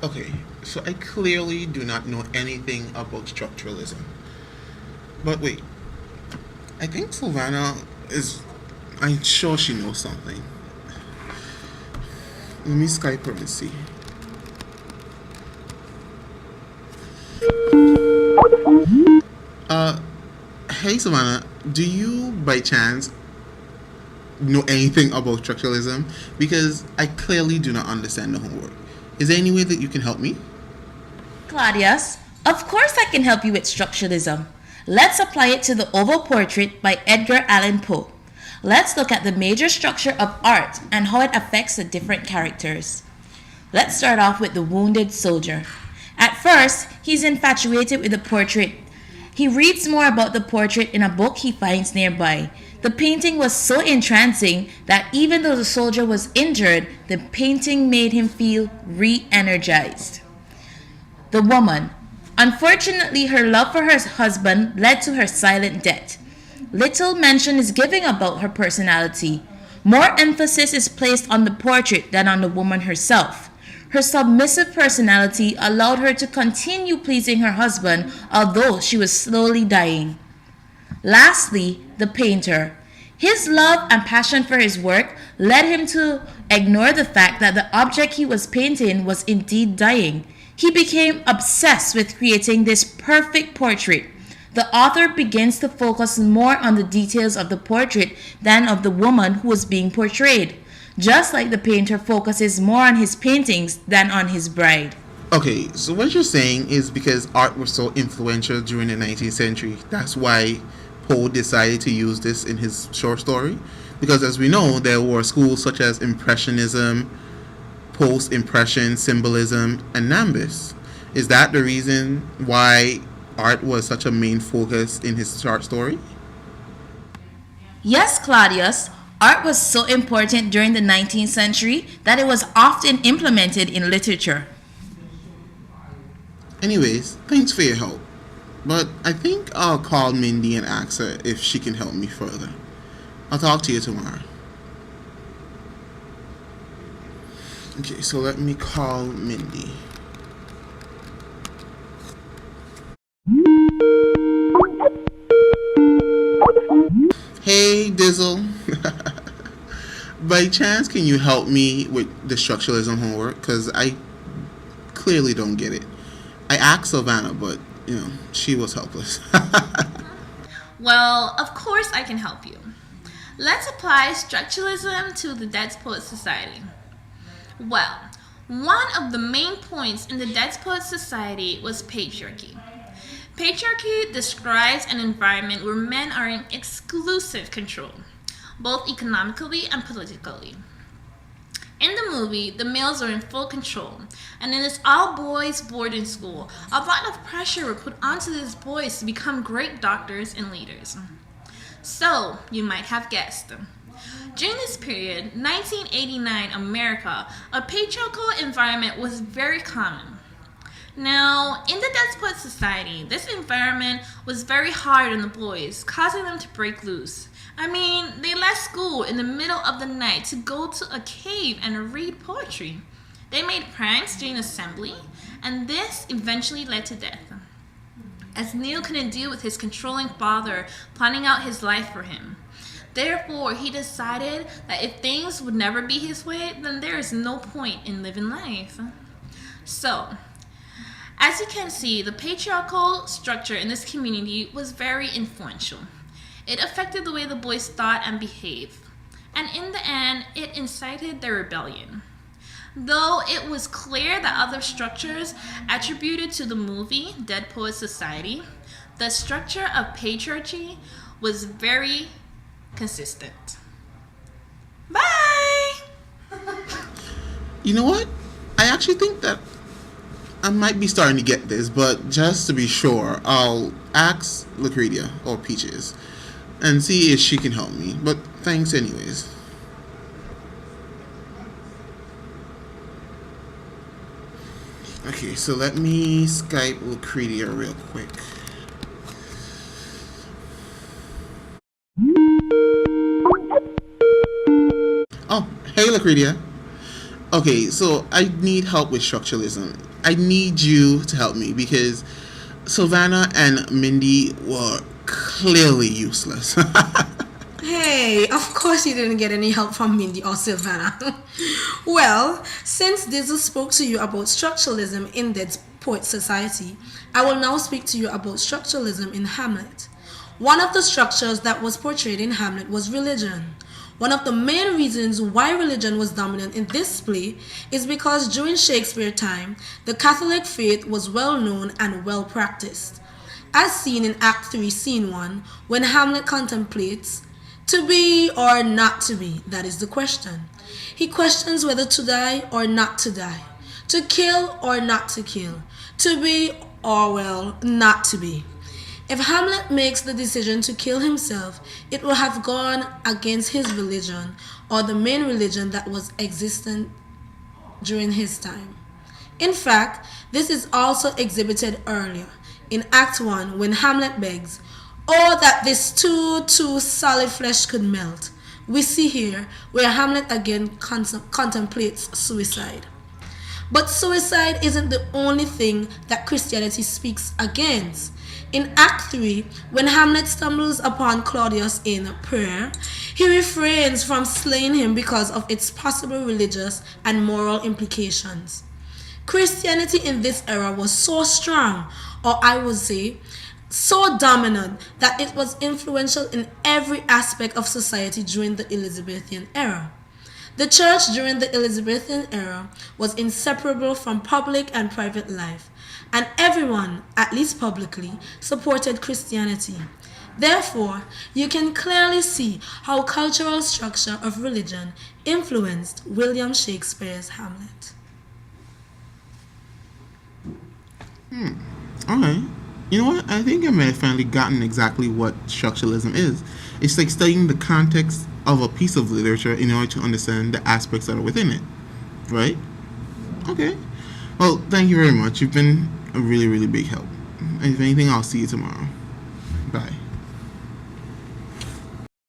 Okay, so I clearly do not know anything about structuralism. But wait, I think Savannah is. I'm sure she knows something. Let me Skype her and see. Uh, hey Savannah, do you by chance know anything about structuralism? Because I clearly do not understand the homework. Is there any way that you can help me? Claudius, of course I can help you with structuralism. Let's apply it to the oval portrait by Edgar Allan Poe. Let's look at the major structure of art and how it affects the different characters. Let's start off with the wounded soldier. At first, he's infatuated with the portrait. He reads more about the portrait in a book he finds nearby. The painting was so entrancing that even though the soldier was injured, the painting made him feel re-energized. The woman. Unfortunately, her love for her husband led to her silent death. Little mention is given about her personality. More emphasis is placed on the portrait than on the woman herself. Her submissive personality allowed her to continue pleasing her husband, although she was slowly dying. Lastly, the painter. His love and passion for his work led him to ignore the fact that the object he was painting was indeed dying. He became obsessed with creating this perfect portrait. The author begins to focus more on the details of the portrait than of the woman who was being portrayed, just like the painter focuses more on his paintings than on his bride. Okay, so what you're saying is because art was so influential during the 19th century, that's why Poe decided to use this in his short story? Because as we know, there were schools such as Impressionism, Post-Impression, Symbolism, and Nimbus. Is that the reason why art was such a main focus in his short story? Yes, Claudius, art was so important during the 19th century that it was often implemented in literature. Anyways, thanks for your help. But I think I'll call Mindy and ask her if she can help me further. I'll talk to you tomorrow. Okay, so let me call Mindy. Hey, Dizzle. By chance, can you help me with the structuralism homework? Because I clearly don't get it. I asked Savannah, but, she was helpless. Well, of course I can help you. Let's apply structuralism to the Dead Poets Society. Well, one of the main points in the Dead Poets Society was patriarchy. Patriarchy describes an environment where men are in exclusive control, both economically and politically. In the movie, the males are in full control, and in this all-boys boarding school, a lot of pressure were put onto these boys to become great doctors and leaders. So, you might have guessed. During this period, 1989 America, a patriarchal environment was very common. Now, in the Desperate Society, this environment was very hard on the boys, causing them to break loose. I mean, they left school in the middle of the night to go to a cave and read poetry. They made pranks during assembly, and this eventually led to death, as Neil couldn't deal with his controlling father planning out his life for him. Therefore, he decided that if things would never be his way, then there is no point in living life. So, as you can see, the patriarchal structure in this community was very influential. It affected the way the boys thought and behaved, and in the end, it incited their rebellion. Though it was clear that other structures attributed to the movie Dead Poets Society, the structure of patriarchy was very consistent. Bye! You know what? I actually think that I might be starting to get this, but just to be sure, I'll ask Lucretia or Peaches and see if she can help me. But thanks anyways. Okay, so let me Skype Lucretia real quick. Oh, hey Lucretia. Okay, so I need help with structuralism. I need you to help me because Savannah and Mindy were clearly useless. Hey, of course you didn't get any help from Mindy or Savannah. Well, since Dizzle spoke to you about structuralism in Dead Poet Society, I will now speak to you about structuralism in Hamlet. One of the structures that was portrayed in Hamlet was religion. One of the main reasons why religion was dominant in this play is because during Shakespeare's time, the Catholic faith was well known and well practiced. As seen in Act 3, Scene 1, when Hamlet contemplates, to be or not to be, that is the question. He questions whether to die or not to die, to kill or not to kill, to be or, well, not to be. If Hamlet makes the decision to kill himself, it will have gone against his religion or the main religion that was existent during his time. In fact, this is also exhibited earlier in Act 1 when Hamlet begs, "Oh, that this too solid flesh could melt." We see here where Hamlet again contemplates suicide. But suicide isn't the only thing that Christianity speaks against. In Act 3, when Hamlet stumbles upon Claudius in prayer, he refrains from slaying him because of its possible religious and moral implications. Christianity in this era was so strong, or I would say, so dominant, that it was influential in every aspect of society during the Elizabethan era. The church during the Elizabethan era was inseparable from public and private life, and everyone, at least publicly, supported Christianity. Therefore, you can clearly see how cultural structure of religion influenced William Shakespeare's Hamlet. Alright. You know what? I think I may have finally gotten exactly what structuralism is. It's like studying the context of a piece of literature in order to understand the aspects that are within it. Right? Okay. Well, thank you very much. You've been a really, really big help. If anything, I'll see you tomorrow. Bye.